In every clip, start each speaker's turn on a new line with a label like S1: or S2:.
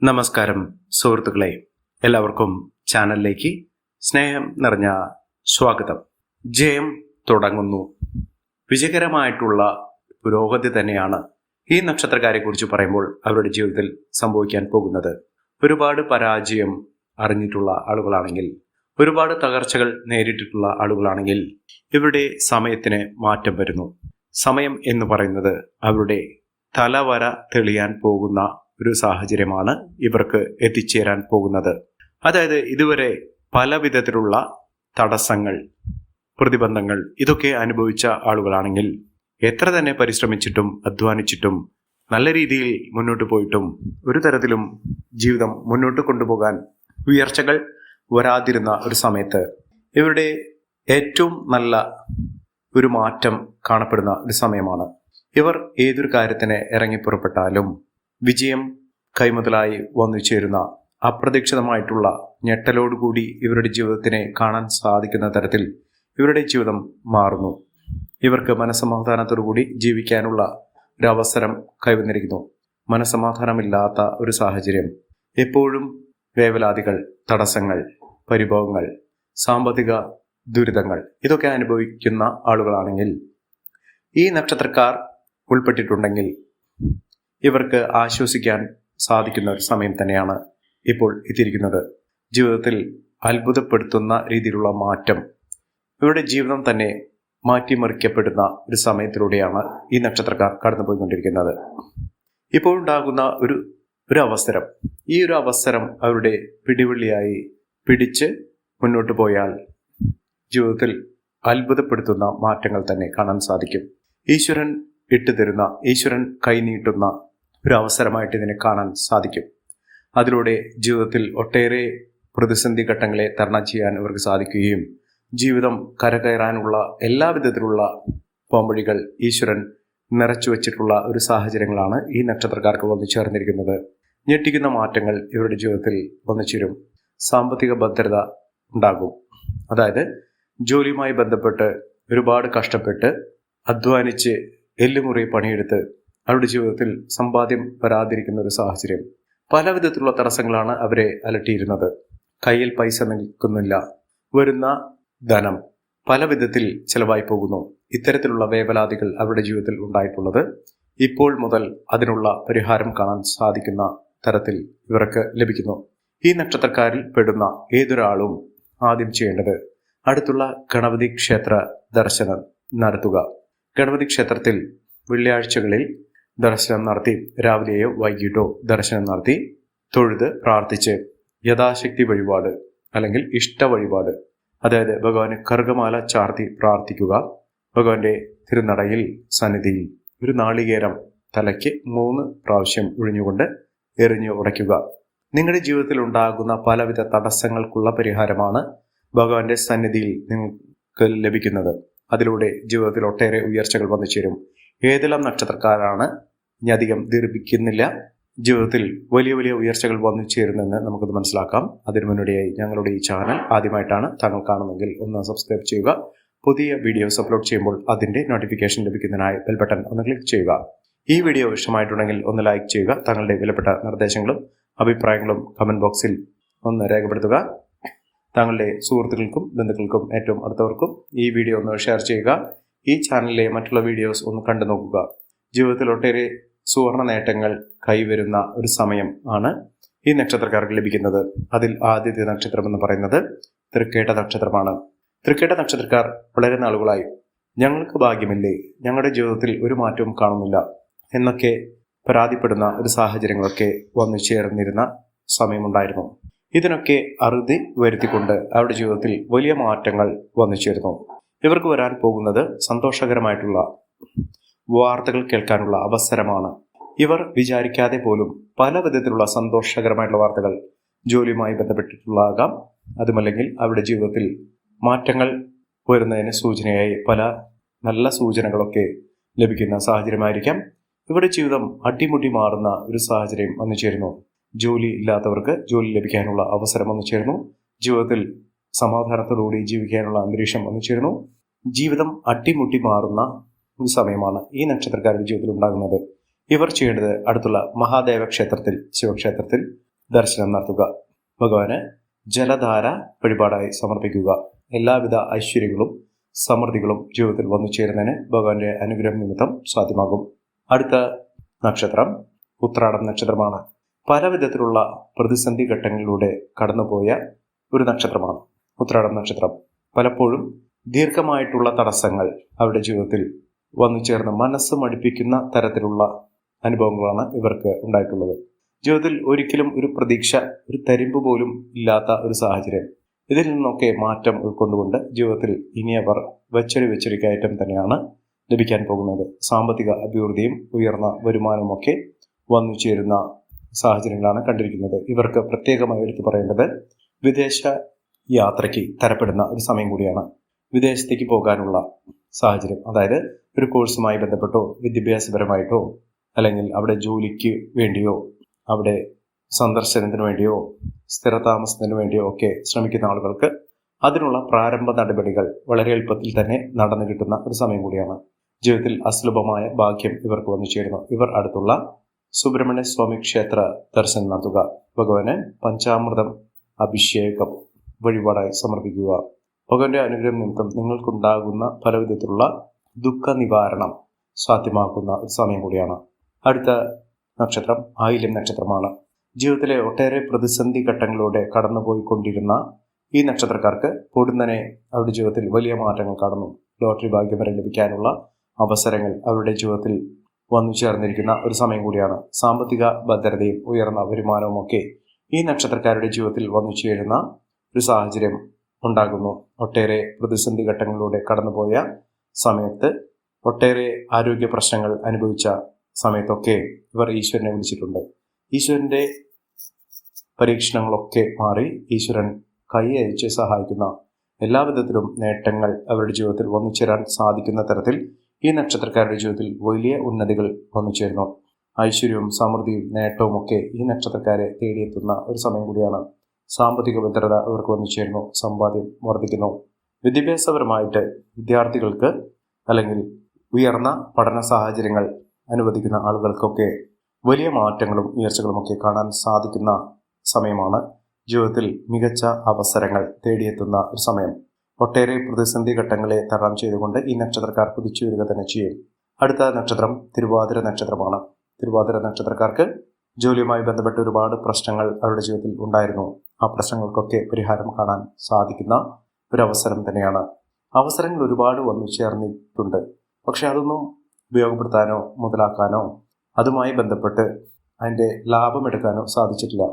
S1: നമസ്കാരം സുഹൃത്തുക്കളെ, എല്ലാവർക്കും ചാനലിലേക്ക് സ്നേഹം നിറഞ്ഞ സ്വാഗതം. ജയം തുടങ്ങുന്നു. വിജയകരമായിട്ടുള്ള പുരോഗതി തന്നെയാണ് ഈ നക്ഷത്രക്കാരെ കുറിച്ച് പറയുമ്പോൾ അവരുടെ ജീവിതത്തിൽ സംഭവിക്കാൻ പോകുന്നത്. ഒരുപാട് പരാജയം അറിഞ്ഞിട്ടുള്ള ആളുകളാണെങ്കിൽ, ഒരുപാട് തകർച്ചകൾ നേരിട്ടിട്ടുള്ള ആളുകളാണെങ്കിൽ ഇവരുടെ സമയത്തിന് മാറ്റം വരുന്നു. സമയം എന്ന് പറയുന്നത് അവരുടെ തലവര തെളിയാൻ പോകുന്ന ഒരു സാഹചര്യമാണ് ഇവർക്ക് എത്തിച്ചേരാൻ പോകുന്നത്. അതായത് ഇതുവരെ പല വിധത്തിലുള്ള തടസ്സങ്ങൾ, പ്രതിബന്ധങ്ങൾ ഇതൊക്കെ അനുഭവിച്ച ആളുകളാണെങ്കിൽ എത്ര തന്നെ പരിശ്രമിച്ചിട്ടും അധ്വാനിച്ചിട്ടും നല്ല രീതിയിൽ മുന്നോട്ട് പോയിട്ടും ഒരു തരത്തിലും ജീവിതം മുന്നോട്ട് കൊണ്ടുപോകാൻ ഉയർച്ചകൾ വരാതിരുന്ന ഒരു സമയത്ത് ഇവരുടെ ഏറ്റവും നല്ല ഒരു മാറ്റം കാണപ്പെടുന്ന ഒരു സമയമാണ്. ഇവർ ഏതൊരു കാര്യത്തിന് ഇറങ്ങിപ്പുറപ്പെട്ടാലും വിജയം കൈമുതലായി വന്നു ചേരുന്ന അപ്രതീക്ഷിതമായിട്ടുള്ള ഞെട്ടലോടുകൂടി ഇവരുടെ ജീവിതത്തിനെ കാണാൻ സാധിക്കുന്ന തരത്തിൽ ഇവരുടെ ജീവിതം മാറുന്നു. ഇവർക്ക് മനസ്സമാധാനത്തോടുകൂടി ജീവിക്കാനുള്ള ഒരു അവസരം കൈവന്നിരിക്കുന്നു. മനസ്സമാധാനമില്ലാത്ത ഒരു സാഹചര്യം, എപ്പോഴും വേവലാതികൾ, തടസ്സങ്ങൾ, പരിഭവങ്ങൾ, സാമ്പത്തിക ദുരിതങ്ങൾ ഇതൊക്കെ അനുഭവിക്കുന്ന ആളുകളാണെങ്കിൽ, ഈ നക്ഷത്രക്കാർ ഉൾപ്പെട്ടിട്ടുണ്ടെങ്കിൽ ഇവർക്ക് ആശ്വസിക്കാൻ സാധിക്കുന്ന ഒരു സമയം തന്നെയാണ് ഇപ്പോൾ എത്തിയിരിക്കുന്നത്. ജീവിതത്തിൽ അത്ഭുതപ്പെടുത്തുന്ന രീതിയിലുള്ള മാറ്റം, ഇവരുടെ ജീവിതം തന്നെ മാറ്റിമറിക്കപ്പെടുന്ന ഒരു സമയത്തിലൂടെയാണ് ഈ നക്ഷത്രക്കാർ കടന്നുപോയിക്കൊണ്ടിരിക്കുന്നത്. ഇപ്പോഴുണ്ടാകുന്ന ഒരു അവസരം, ഈ ഒരു അവസരം അവരുടെ പിടിവള്ളിയായി പിടിച്ച് മുന്നോട്ട് പോയാൽ ജീവിതത്തിൽ അത്ഭുതപ്പെടുത്തുന്ന മാറ്റങ്ങൾ തന്നെ കാണാൻ സാധിക്കും. ഈശ്വരൻ ഇട്ടുതരുന്ന, ഈശ്വരൻ കൈനീട്ടുന്ന ഒരു അവസരമായിട്ട് ഇതിനെ കാണാൻ സാധിക്കും. അതിലൂടെ ജീവിതത്തിൽ ഒട്ടേറെ പ്രതിസന്ധി ഘട്ടങ്ങളെ തരണം ചെയ്യാൻ ഇവർക്ക് സാധിക്കുകയും ജീവിതം കരകയറാനുള്ള എല്ലാവിധത്തിലുള്ള പോംവഴികൾ ഈശ്വരൻ നിറച്ചു വച്ചിട്ടുള്ള ഒരു സാഹചര്യങ്ങളാണ് ഈ നക്ഷത്രക്കാർക്ക് വന്നു ചേർന്നിരിക്കുന്നത്. ഞെട്ടിക്കുന്ന മാറ്റങ്ങൾ ഇവരുടെ ജീവിതത്തിൽ വന്നു ചേരും. സാമ്പത്തിക ഭദ്രത ഉണ്ടാകും. അതായത് ജോലിയുമായി ബന്ധപ്പെട്ട് ഒരുപാട് കഷ്ടപ്പെട്ട് അധ്വാനിച്ച് എല്ലുമുറി പണിയെടുത്ത് അവരുടെ ജീവിതത്തിൽ സമ്പാദ്യം വരാതിരിക്കുന്ന ഒരു സാഹചര്യം, പല വിധത്തിലുള്ള തടസ്സങ്ങളാണ് അവരെ അലട്ടിയിരുന്നത്. കയ്യിൽ പൈസ നിൽക്കുന്നില്ല, വരുന്ന ധനം പല വിധത്തിൽ ചെലവായി പോകുന്നു. ഇത്തരത്തിലുള്ള വേവലാതികൾ അവരുടെ ജീവിതത്തിൽ ഉണ്ടായിട്ടുള്ളത് ഇപ്പോൾ മുതൽ അതിനുള്ള പരിഹാരം കാണാൻ സാധിക്കുന്ന തരത്തിൽ ഇവർക്ക് ലഭിക്കുന്നു. ഈ നക്ഷത്രക്കാരിൽ പെടുന്ന ഏതൊരാളും ആദ്യം ചെയ്യേണ്ടത് അടുത്തുള്ള ഗണപതി ക്ഷേത്ര ദർശനം നടത്തുക. ഗണപതി ക്ഷേത്രത്തിൽ വെള്ളിയാഴ്ചകളിൽ ദർശനം നടത്തി, രാവിലെയോ വൈകിട്ടോ ദർശനം നടത്തി തൊഴുത് പ്രാർത്ഥിച്ച് യഥാശക്തി വഴിപാട് അല്ലെങ്കിൽ ഇഷ്ട വഴിപാട്, അതായത് ഭഗവാന് കർഗമാല ചാർത്തി പ്രാർത്ഥിക്കുക. ഭഗവാന്റെ തിരുനടയിൽ സന്നിധിയിൽ ഒരു നാളികേരം തലയ്ക്ക് 3 പ്രാവശ്യം ഒഴിഞ്ഞുകൊണ്ട് എറിഞ്ഞു ഉടയ്ക്കുക. നിങ്ങളുടെ ജീവിതത്തിൽ ഉണ്ടാകുന്ന പലവിധ തടസ്സങ്ങൾക്കുള്ള പരിഹാരമാണ് ഭഗവാന്റെ സന്നിധിയിൽ നിങ്ങൾക്ക് ലഭിക്കുന്നത്. അതിലൂടെ ജീവിതത്തിൽ ഒട്ടേറെ ഉയർച്ചകൾ വന്നു ചേരും. ഏതെല്ലാം നക്ഷത്രക്കാരാണ്, ഇനി അധികം ദീർഘിക്കുന്നില്ല, ജീവിതത്തിൽ വലിയ വലിയ ഉയർച്ചകൾ വന്നു ചേരുന്നെന്ന് നമുക്കത് മനസ്സിലാക്കാം. അതിനു മുന്നോടിയായി ഞങ്ങളുടെ ഈ ചാനൽ ആദ്യമായിട്ടാണ് താങ്കൾ കാണുന്നതെങ്കിൽ ഒന്ന് സബ്സ്ക്രൈബ് ചെയ്യുക. പുതിയ വീഡിയോസ് അപ്ലോഡ് ചെയ്യുമ്പോൾ അതിൻ്റെ നോട്ടിഫിക്കേഷൻ ലഭിക്കുന്നതിനായി ബെൽ ബട്ടൺ ഒന്ന് ക്ലിക്ക് ചെയ്യുക. ഈ വീഡിയോ ഇഷ്ടമായിട്ടുണ്ടെങ്കിൽ ഒന്ന് ലൈക്ക് ചെയ്യുക. താങ്കളുടെ വിലപ്പെട്ട നിർദ്ദേശങ്ങളും അഭിപ്രായങ്ങളും കമൻറ്റ് ബോക്സിൽ ഒന്ന് രേഖപ്പെടുത്തുക. താങ്കളുടെ സുഹൃത്തുക്കൾക്കും ബന്ധുക്കൾക്കും ഏറ്റവും അടുത്തവർക്കും ഈ വീഡിയോ ഒന്ന് ഷെയർ ചെയ്യുക. ഈ ചാനലിലെ മറ്റുള്ള വീഡിയോസ് ഒന്ന് കണ്ടു നോക്കുക. ജീവിതത്തിൽ ഒട്ടേറെ സുവർണ നേട്ടങ്ങൾ കൈവരുന്ന ഒരു സമയം ആണ് ഈ നക്ഷത്രക്കാർക്ക് ലഭിക്കുന്നത്. അതിൽ ആദ്യത്തെ നക്ഷത്രം എന്ന് പറയുന്നത് തൃക്കേട്ട നക്ഷത്രമാണ്. തൃക്കേട്ട നക്ഷത്രക്കാർ വളരെ നാളുകളായി ഞങ്ങൾക്ക് ഭാഗ്യമില്ലേ, ഞങ്ങളുടെ ജീവിതത്തിൽ ഒരു മാറ്റവും കാണുന്നില്ല എന്നൊക്കെ പരാതിപ്പെടുന്ന ഒരു സാഹചര്യങ്ങളൊക്കെ വന്നു ചേർന്നിരുന്ന സമയമുണ്ടായിരുന്നു. ഇതിനൊക്കെ അറുതി വരുത്തിക്കൊണ്ട് അവരുടെ ജീവിതത്തിൽ വലിയ മാറ്റങ്ങൾ വന്നു ചേർന്നു. ഇവർക്ക് വരാൻ പോകുന്നത് സന്തോഷകരമായിട്ടുള്ള വാർത്തകൾ കേൾക്കാനുള്ള അവസരമാണ്. ഇവർ വിചാരിക്കാതെ പോലും പല വിധത്തിലുള്ള സന്തോഷകരമായിട്ടുള്ള വാർത്തകൾ ജോലിയുമായി ബന്ധപ്പെട്ടിട്ടുള്ളതാകാം. അതുമല്ലെങ്കിൽ അവരുടെ ജീവിതത്തിൽ മാറ്റങ്ങൾ വരുന്നതിന് സൂചനയായി പല നല്ല സൂചനകളൊക്കെ ലഭിക്കുന്ന സാഹചര്യമായിരിക്കാം. ഇവരുടെ ജീവിതം അടിമുടി മാറുന്ന ഒരു സാഹചര്യം വന്നു ചേരുന്നു. ജോലി ഇല്ലാത്തവർക്ക് ജോലി ലഭിക്കാനുള്ള അവസരം വന്നു ചേരുന്നു. ജീവിതത്തിൽ സമാധാനത്തോടുകൂടി ജീവിക്കാനുള്ള അന്തരീക്ഷം വന്നു ചേരുന്നു. ജീവിതം അട്ടിമുട്ടി മാറുന്ന ഒരു സമയമാണ് ഈ നക്ഷത്രക്കാരുടെ ജീവിതത്തിൽ ഉണ്ടാകുന്നത്. ഇവർ ചെയ്യേണ്ടത് അടുത്തുള്ള മഹാദേവ ക്ഷേത്രത്തിൽ, ശിവക്ഷേത്രത്തിൽ ദർശനം നടത്തുക. ഭഗവാന് ജലധാര വഴിപാടായി സമർപ്പിക്കുക. എല്ലാവിധ ഐശ്വര്യങ്ങളും സമൃദ്ധികളും ജീവിതത്തിൽ വന്നു ചേരുന്നതിന് ഭഗവാന്റെ അനുഗ്രഹം നിമിത്തം സാധ്യമാകും. അടുത്ത നക്ഷത്രം ഉത്രാടം നക്ഷത്രമാണ്. പല വിധത്തിലുള്ള പ്രതിസന്ധി ഘട്ടങ്ങളിലൂടെ കടന്നുപോയ ഒരു നക്ഷത്രമാണ് ഉത്രാടം നക്ഷത്രം. പലപ്പോഴും ദീർഘമായിട്ടുള്ള തടസ്സങ്ങൾ അവരുടെ ജീവിതത്തിൽ വന്നു ചേർന്ന് മനസ്സ് മടുപ്പിക്കുന്ന തരത്തിലുള്ള അനുഭവങ്ങളാണ് ഇവർക്ക് ഉണ്ടായിട്ടുള്ളത്. ജീവിതത്തിൽ ഒരിക്കലും ഒരു പ്രതീക്ഷ, ഒരു തരിമ്പ് പോലും ഇല്ലാത്ത ഒരു സാഹചര്യം. ഇതിൽ നിന്നൊക്കെ മാറ്റം ഉൾക്കൊണ്ടുകൊണ്ട് ജീവിതത്തിൽ ഇനി അവർ വെച്ചൊരു കയറ്റം തന്നെയാണ് ലഭിക്കാൻ പോകുന്നത്. സാമ്പത്തിക അഭിവൃദ്ധിയും ഉയർന്ന വരുമാനമൊക്കെ വന്നു ചേരുന്ന സാഹചര്യങ്ങളാണ് കണ്ടിരിക്കുന്നത്. ഇവർക്ക് പ്രത്യേകമായി എടുത്തു പറയേണ്ടത് വിദേശ യാത്രയ്ക്ക് തരപ്പെടുന്ന ഒരു സമയം കൂടിയാണ്. വിദേശത്തേക്ക് പോകാനുള്ള സാഹചര്യം, അതായത് ഒരു കോഴ്സുമായി ബന്ധപ്പെട്ടോ വിദ്യാഭ്യാസപരമായിട്ടോ അല്ലെങ്കിൽ അവിടെ ജോലിക്ക് വേണ്ടിയോ അവിടെ സന്ദർശനത്തിന് വേണ്ടിയോ സ്ഥിരതാമസത്തിന് വേണ്ടിയോ ഒക്കെ ശ്രമിക്കുന്ന ആളുകൾക്ക് അതിനുള്ള പ്രാരംഭ നടപടികൾ വളരെ എളുപ്പത്തിൽ തന്നെ നടന്നു കിട്ടുന്ന ഒരു സമയം കൂടിയാണ്. ജീവിതത്തിൽ അസുലഭമായ ഭാഗ്യം ഇവർക്ക് വന്നു ചേരുന്നു. ഇവർ അടുത്തുള്ള സുബ്രഹ്മണ്യ സ്വാമി ക്ഷേത്ര ദർശനം നടത്തുക. ഭഗവാന് പഞ്ചാമൃതം അഭിഷേകം വഴിപാടായി സമർപ്പിക്കുക. ഭഗവാന്റെ അനുഗ്രഹം നിമിത്തം നിങ്ങൾക്കുണ്ടാകുന്ന പലവിധത്തിലുള്ള ദുഃഖ നിവാരണം സാധ്യമാക്കുന്ന ഒരു സമയം കൂടിയാണ്. അടുത്ത നക്ഷത്രം ആയില്യം നക്ഷത്രമാണ്. ജീവിതത്തിലെ ഒട്ടേറെ പ്രതിസന്ധി ഘട്ടങ്ങളിലൂടെ കടന്നുപോയിക്കൊണ്ടിരുന്ന ഈ നക്ഷത്രക്കാർക്ക് പൊടുന്നനെ അവരുടെ ജീവിതത്തിൽ വലിയ മാറ്റങ്ങൾ കാണുന്നു. ലോട്ടറി ഭാഗ്യം വരെ ലഭിക്കാനുള്ള അവസരങ്ങൾ അവരുടെ ജീവിതത്തിൽ വന്നു ചേർന്നിരിക്കുന്ന ഒരു സമയം കൂടിയാണ്. സാമ്പത്തിക ഭദ്രതയും ഉയർന്ന വരുമാനവും ഒക്കെ ഈ നക്ഷത്രക്കാരുടെ ജീവിതത്തിൽ വന്നു ചേരുന്ന ഒരു സാഹചര്യം ഉണ്ടാകുന്നു. ഒട്ടേറെ പ്രതിസന്ധി ഘട്ടങ്ങളിലൂടെ കടന്നുപോയ സമയത്ത്, ഒട്ടേറെ ആരോഗ്യ പ്രശ്നങ്ങൾ അനുഭവിച്ച സമയത്തൊക്കെ ഇവർ ഈശ്വരനെ വിളിച്ചിട്ടുണ്ട്. ഈശ്വരന്റെ പരീക്ഷണങ്ങളൊക്കെ മാറി ഈശ്വരൻ കൈ അയച്ച് സഹായിക്കുന്ന എല്ലാവിധത്തിലും നേട്ടങ്ങൾ അവരുടെ ജീവിതത്തിൽ വന്നു ചേരാൻ സാധിക്കുന്ന തരത്തിൽ ഈ നക്ഷത്രക്കാരുടെ ജീവിതത്തിൽ വലിയ ഉന്നതികൾ വന്നു ചേരുന്നു. ഐശ്വര്യവും സമൃദ്ധിയും നേട്ടവും ഒക്കെ ഈ നക്ഷത്രക്കാരെ തേടിയെത്തുന്ന ഒരു സമയം കൂടിയാണ്. സാമ്പത്തിക ഭദ്രത ഇവർക്ക് വന്നു ചേരുന്നു. സമ്പാദ്യം വർദ്ധിക്കുന്നു. വിദ്യാഭ്യാസപരമായിട്ട് വിദ്യാർത്ഥികൾക്ക് അല്ലെങ്കിൽ ഉയർന്ന പഠന സാഹചര്യങ്ങൾ അനുവദിക്കുന്ന ആളുകൾക്കൊക്കെ വലിയ മാറ്റങ്ങളും ഉയർച്ചകളുമൊക്കെ കാണാൻ സാധിക്കുന്ന സമയമാണ്. ജീവിതത്തിൽ മികച്ച അവസരങ്ങൾ തേടിയെത്തുന്ന ഒരു സമയം. ഒട്ടേറെ പ്രതിസന്ധി ഘട്ടങ്ങളെ തരണം ചെയ്തുകൊണ്ട് ഈ നക്ഷത്രക്കാർ കുതിച്ചു വരിക തന്നെ ചെയ്യും. അടുത്ത നക്ഷത്രം തിരുവാതിര നക്ഷത്രമാണ്. തിരുവാതിര നക്ഷത്രക്കാർക്ക് ജോലിയുമായി ബന്ധപ്പെട്ട് ഒരുപാട് പ്രശ്നങ്ങൾ അവരുടെ ജീവിതത്തിൽ ഉണ്ടായിരുന്നു. ആ പ്രശ്നങ്ങൾക്കൊക്കെ പരിഹാരം കാണാൻ സാധിക്കുന്ന ഒരു അവസരം തന്നെയാണ്. അവസരങ്ങൾ ഒരുപാട് വന്നു ചേർന്നിട്ടുണ്ട്. പക്ഷെ അതൊന്നും ഉപയോഗപ്പെടുത്താനോ മുതലാക്കാനോ അതുമായി ബന്ധപ്പെട്ട് അതിൻ്റെ ലാഭമെടുക്കാനോ സാധിച്ചിട്ടില്ല.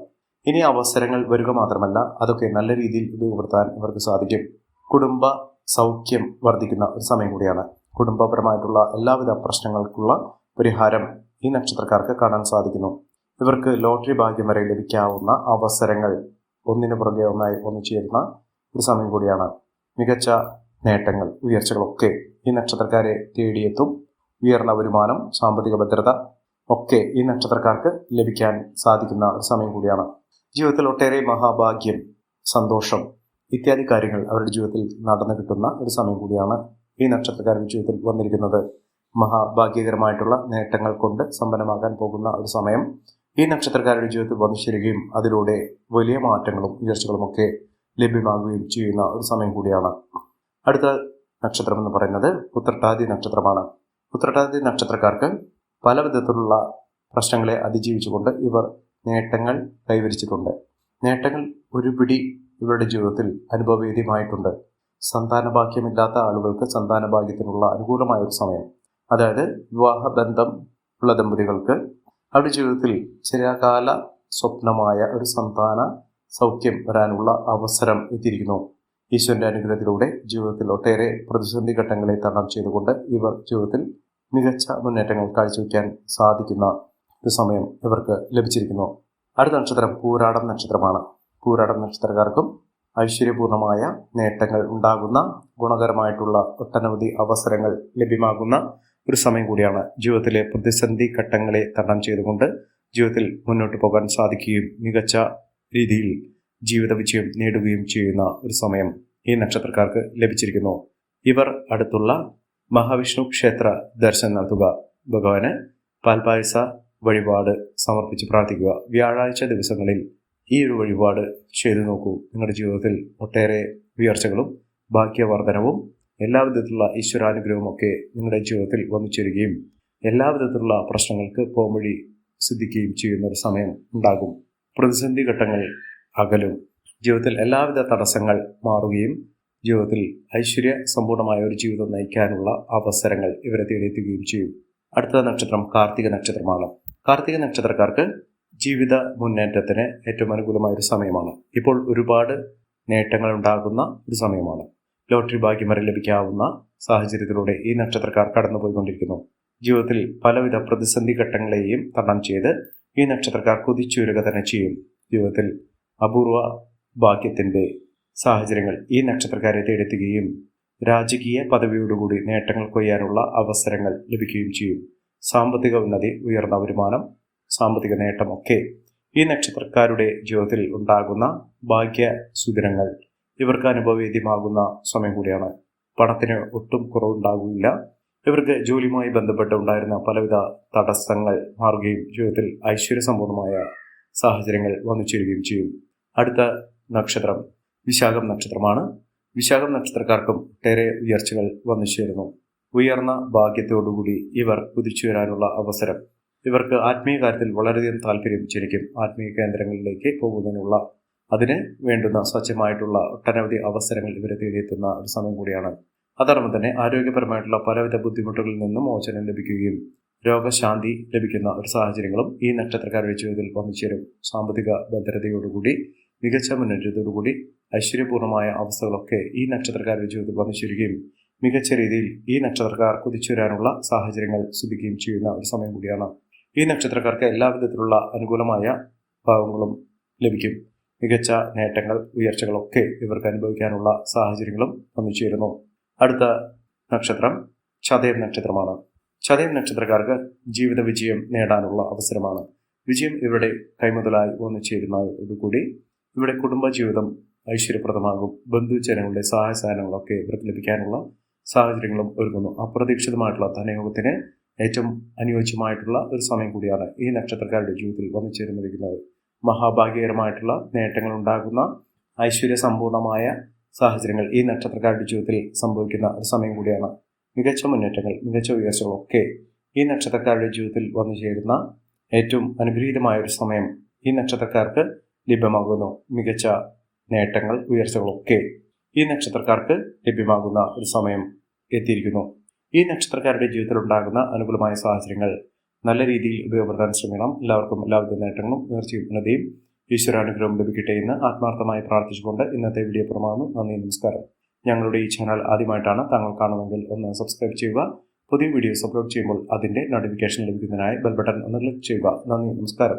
S1: ഇനി അവസരങ്ങൾ വരിക മാത്രമല്ല, അതൊക്കെ നല്ല രീതിയിൽ ഉപയോഗപ്പെടുത്താൻ ഇവർക്ക് സാധിക്കും. കുടുംബ സൗഖ്യം വർദ്ധിക്കുന്ന ഒരു സമയം കൂടിയാണ്. കുടുംബപരമായിട്ടുള്ള എല്ലാവിധ പ്രശ്നങ്ങൾക്കുള്ള പരിഹാരം ഈ നക്ഷത്രക്കാർക്ക് കാണാൻ സാധിക്കുന്നു. ഇവർക്ക് ലോട്ടറി ഭാഗ്യം വരെ ലഭിക്കാവുന്ന അവസരങ്ങൾ ഒന്നിനു പുറകെ ഒന്നായി വന്നു ചേരുന്ന ഒരു സമയം കൂടിയാണ്. മികച്ച നേട്ടങ്ങൾ ഉയർച്ചകളൊക്കെ ഈ നക്ഷത്രക്കാരെ തേടിയെത്തും. ഉയർന്ന വരുമാനം, സാമ്പത്തിക ഭദ്രത ഒക്കെ ഈ നക്ഷത്രക്കാർക്ക് ലഭിക്കാൻ സാധിക്കുന്ന ഒരു സമയം കൂടിയാണ്. ജീവിതത്തിൽ ഒട്ടേറെ മഹാഭാഗ്യം, സന്തോഷം ഇത്യാദി കാര്യങ്ങൾ അവരുടെ ജീവിതത്തിൽ നടന്നു കിട്ടുന്ന ഒരു സമയം കൂടിയാണ് ഈ നക്ഷത്രക്കാരുടെ ജീവിതത്തിൽ വന്നിരിക്കുന്നത്. മഹാഭാഗ്യകരമായിട്ടുള്ള നേട്ടങ്ങൾ കൊണ്ട് സമ്പന്നമാകാൻ പോകുന്ന ഒരു സമയം ഈ നക്ഷത്രക്കാരുടെ ജീവിതത്തിൽ വന്നു ചേരുകയും അതിലൂടെ വലിയ മാറ്റങ്ങളും ഉയർച്ചകളുമൊക്കെ ലഭ്യമാകുകയും ചെയ്യുന്ന ഒരു സമയം കൂടിയാണ്. അടുത്ത നക്ഷത്രം എന്ന് പറയുന്നത് ഉത്രട്ടാതി നക്ഷത്രമാണ്. ഉത്രട്ടാതി നക്ഷത്രക്കാർക്ക് പല വിധത്തിലുള്ള പ്രശ്നങ്ങളെ അതിജീവിച്ചുകൊണ്ട് ഇവർ നേട്ടങ്ങൾ കൈവരിച്ചിട്ടുണ്ട്. നേട്ടങ്ങൾ ഒരുപിടി ഇവരുടെ ജീവിതത്തിൽ അനുഭവവേദ്യമായിട്ടുണ്ട്. സന്താനഭാഗ്യമില്ലാത്ത ആളുകൾക്ക് സന്താനഭാഗ്യത്തിനുള്ള അനുകൂലമായ ഒരു സമയം, അതായത് വിവാഹബന്ധം ഉള്ള ദമ്പതികൾക്ക് അവരുടെ ജീവിതത്തിൽ ചിരകാല സ്വപ്നമായ ഒരു സന്താന സൗഖ്യം വരാനുള്ള അവസരം എത്തിയിരിക്കുന്നു. ഈശ്വരന്റെ അനുഗ്രഹത്തിലൂടെ ജീവിതത്തിൽ ഒട്ടേറെ പ്രതിസന്ധി ഘട്ടങ്ങളെ തരണം ചെയ്തുകൊണ്ട് ഇവർ ജീവിതത്തിൽ മികച്ച മുന്നേറ്റങ്ങൾ കാഴ്ചവെക്കാൻ സാധിക്കുന്ന ഒരു സമയം ഇവർക്ക് ലഭിച്ചിരിക്കുന്നു. അടുത്ത നക്ഷത്രം പൂരാടം നക്ഷത്രമാണ്. പൂരാടം നക്ഷത്രക്കാർക്കും ഐശ്വര്യപൂർണമായ നേട്ടങ്ങൾ ഉണ്ടാകുന്ന, ഗുണകരമായിട്ടുള്ള ഒട്ടനവധി അവസരങ്ങൾ ലഭ്യമാകുന്ന ഒരു സമയം കൂടിയാണ്. ജീവിതത്തിലെ പ്രതിസന്ധി ഘട്ടങ്ങളെ തരണം ചെയ്തുകൊണ്ട് ജീവിതത്തിൽ മുന്നോട്ട് പോകാൻ സാധിക്കുകയും മികച്ച രീതിയിൽ ജീവിത വിജയം നേടുകയും ചെയ്യുന്ന ഒരു സമയം ഈ നക്ഷത്രക്കാർക്ക് ലഭിച്ചിരിക്കുന്നു. ഇവർ അടുത്തുള്ള മഹാവിഷ്ണു ക്ഷേത്ര ദർശനം നടത്തുക. ഭഗവാന് പാൽപായസ വഴിപാട് സമർപ്പിച്ച് പ്രാർത്ഥിക്കുക. വ്യാഴാഴ്ച ദിവസങ്ങളിൽ ഈ ഒരു വഴിപാട് ചെയ്തു നോക്കൂ. നിങ്ങളുടെ ജീവിതത്തിൽ ഒട്ടേറെ ഉയർച്ചകളും ഭാഗ്യവർദ്ധനവും എല്ലാവിധത്തിലുള്ള ഈശ്വരാനുഗ്രഹവും ഒക്കെ നിങ്ങളുടെ ജീവിതത്തിൽ വന്നു ചേരുകയും എല്ലാവിധത്തിലുള്ള പ്രശ്നങ്ങൾക്ക് പോംവഴി സിദ്ധിക്കുകയും ചെയ്യുന്ന ഒരു സമയം ഉണ്ടാകും. പ്രതിസന്ധി ഘട്ടങ്ങൾ അകലും. ജീവിതത്തിൽ എല്ലാവിധ തടസ്സങ്ങൾ മാറുകയും ജീവിതത്തിൽ ഐശ്വര്യ സമ്പൂർണമായ ഒരു ജീവിതം നയിക്കാനുള്ള അവസരങ്ങൾ ഇവരെ തേടിയെത്തുകയും ചെയ്യും. അടുത്ത നക്ഷത്രം കാർത്തിക നക്ഷത്രമാണ്. കാർത്തിക നക്ഷത്രക്കാർക്ക് ജീവിത മുന്നേറ്റത്തിന് ഏറ്റവും അനുകൂലമായ ഒരു സമയമാണ്. ഇപ്പോൾ ഒരുപാട് നേട്ടങ്ങൾ ഉണ്ടാകുന്ന ഒരു സമയമാണ്. ലോട്ടറി ഭാഗ്യം വരെ ലഭിക്കാവുന്ന സാഹചര്യത്തിലൂടെ ഈ നക്ഷത്രക്കാർ കടന്നുപോയിക്കൊണ്ടിരിക്കുന്നു. ജീവിതത്തിൽ പലവിധ പ്രതിസന്ധി ഘട്ടങ്ങളെയും തരണം ചെയ്ത് ഈ നക്ഷത്രക്കാർ കുതിച്ചുയരുക തന്നെ ചെയ്യും. ജീവിതത്തിൽ അപൂർവ ഭാഗ്യത്തിൻ്റെ സാഹചര്യങ്ങൾ ഈ നക്ഷത്രക്കാരെ തേടെത്തുകയും രാജകീയ പദവിയോടുകൂടി നേട്ടങ്ങൾ കൊയ്യാനുള്ള അവസരങ്ങൾ ലഭിക്കുകയും ചെയ്യും. സാമ്പത്തിക ഉന്നതി, ഉയർന്ന വരുമാനം, സാമ്പത്തിക നേട്ടമൊക്കെ ഈ നക്ഷത്രക്കാരുടെ ജീവിതത്തിൽ ഉണ്ടാകുന്ന ഭാഗ്യസുദിനങ്ങൾ ഇവർക്ക് അനുഭവവേദ്യമാകുന്ന സമയം കൂടിയാണ്. പണത്തിന് ഒട്ടും കുറവുണ്ടാകില്ല. ഇവർക്ക് ജോലിയുമായി ബന്ധപ്പെട്ട് ഉണ്ടായിരുന്ന പലവിധ തടസ്സങ്ങൾ മാറുകയും ജീവിതത്തിൽ ഐശ്വര്യസമ്പൂർണമായ സാഹചര്യങ്ങൾ വന്നു ചേരുകയും ചെയ്യും. അടുത്ത നക്ഷത്രം വിശാഖം നക്ഷത്രമാണ്. വിശാഖം നക്ഷത്രക്കാർക്കും ഒട്ടേറെ ഉയർച്ചകൾ വന്നു ചേരുന്നു. ഉയർന്ന ഭാഗ്യത്തോടുകൂടി ഇവർ കുതിച്ചുയരാനുള്ള അവസരം. ഇവർക്ക് ആത്മീയ കാര്യത്തിൽ വളരെയധികം താല്പര്യം ജനിക്കും. ആത്മീയ കേന്ദ്രങ്ങളിലേക്ക് പോകുന്നതിനുള്ള അതിന് വേണ്ടുന്ന സ്വച്ഛമായിട്ടുള്ള ഒട്ടനവധി അവസരങ്ങൾ ഇവരെ തേടിയെത്തുന്ന ഒരു സമയം കൂടിയാണ്. അതോടൊപ്പം തന്നെ ആരോഗ്യപരമായിട്ടുള്ള പലവിധ ബുദ്ധിമുട്ടുകളിൽ നിന്നും മോചനം ലഭിക്കുകയും രോഗശാന്തി ലഭിക്കുന്ന ഒരു സാഹചര്യങ്ങളും ഈ നക്ഷത്രക്കാരുടെ ജീവിതത്തിൽ വന്നു ചേരും. സാമ്പത്തിക ഭദ്രതയോടുകൂടി മികച്ച മുന്നേറ്റത്തോടുകൂടി ഐശ്വര്യപൂർണമായ അവസ്ഥകളൊക്കെ ഈ നക്ഷത്രക്കാരുടെ ജീവിതത്തിൽ വന്നു ചേരുകയും മികച്ച രീതിയിൽ ഈ നക്ഷത്രക്കാർ കുതിച്ചുവരാനുള്ള സാഹചര്യങ്ങൾ സിദ്ധിക്കുകയും ചെയ്യുന്ന ഒരു സമയം കൂടിയാണ്. ഈ നക്ഷത്രക്കാർക്ക് എല്ലാവിധത്തിലുള്ള അനുകൂലമായ ഭാവങ്ങളും ലഭിക്കും. മികച്ച നേട്ടങ്ങൾ, ഉയർച്ചകളൊക്കെ ഇവർക്ക് അനുഭവിക്കാനുള്ള സാഹചര്യങ്ങളും വന്നു ചേരുന്നു. അടുത്ത നക്ഷത്രം ചതയം നക്ഷത്രമാണ്. ചതയം നക്ഷത്രക്കാർക്ക് ജീവിത വിജയം നേടാനുള്ള അവസരമാണ്. വിജയം ഇവരുടെ കൈമുതലായി വന്നു ചേരുന്നതോടുകൂടി ഇവിടെ കുടുംബജീവിതം ഐശ്വര്യപ്രദമാകും. ബന്ധുജനങ്ങളുടെ സഹായ സഹകരണങ്ങളൊക്കെ ഇവർക്ക് ലഭിക്കാനുള്ള സാഹചര്യങ്ങളും ഒരുങ്ങുന്നു. അപ്രതീക്ഷിതമായിട്ടുള്ള ധനയോഗത്തിന് ഏറ്റവും അനുയോജ്യമായിട്ടുള്ള ഒരു സമയം കൂടിയാണ് ഈ നക്ഷത്രക്കാരുടെ ജീവിതത്തിൽ വന്നു ചേർന്നിരിക്കുന്നത്. മഹാഭാഗ്യകരമായിട്ടുള്ള നേട്ടങ്ങൾ ഉണ്ടാകുന്ന ഐശ്വര്യ സമ്പൂർണമായ സാഹചര്യങ്ങൾ ഈ നക്ഷത്രക്കാരുടെ ജീവിതത്തിൽ സംഭവിക്കുന്ന ഒരു സമയം കൂടിയാണ്. മികച്ച മുന്നേറ്റങ്ങൾ, മികച്ച ഉയർച്ചകളൊക്കെ ഈ നക്ഷത്രക്കാരുടെ ജീവിതത്തിൽ വന്നു ചേരുന്ന ഏറ്റവും അനുഗ്രഹീതമായ ഒരു സമയം ഈ നക്ഷത്രക്കാർക്ക് ലഭ്യമാകുന്നു. മികച്ച നേട്ടങ്ങൾ, ഉയർച്ചകളൊക്കെ ഈ നക്ഷത്രക്കാർക്ക് ലഭ്യമാകുന്ന ഒരു സമയം എത്തിയിരിക്കുന്നു. ഈ നക്ഷത്രക്കാരുടെ ജീവിതത്തിൽ ഉണ്ടാകുന്ന അനുകൂലമായ സാഹചര്യങ്ങൾ നല്ല രീതിയിൽ ഉപയോഗപ്പെടുത്താൻ ശ്രമിക്കണം. എല്ലാവർക്കും എല്ലാവിധ നേട്ടങ്ങളും ഉയർച്ചയും ഉന്നതിയും ഈശ്വരാനുഗ്രഹം ലഭിക്കട്ടെ എന്ന് ആത്മാർത്ഥമായി പ്രാർത്ഥിച്ചുകൊണ്ട് ഇന്നത്തെ വീഡിയോ പ്രമാണു. നന്ദി, നമസ്കാരം. ഞങ്ങളുടെ ഈ ചാനൽ ആദ്യമായിട്ടാണ് താങ്കൾ കാണുന്നതെങ്കിൽ ഒന്ന് സബ്സ്ക്രൈബ് ചെയ്യുക. പുതിയ വീഡിയോസ് അപ്ലോഡ് ചെയ്യുമ്പോൾ അതിൻ്റെ നോട്ടിഫിക്കേഷൻ ലഭിക്കുന്നതിനായി ബെൽ ബട്ടൺ ഒന്ന് ക്ലിക്ക് ചെയ്യുക. നന്ദി, നമസ്കാരം.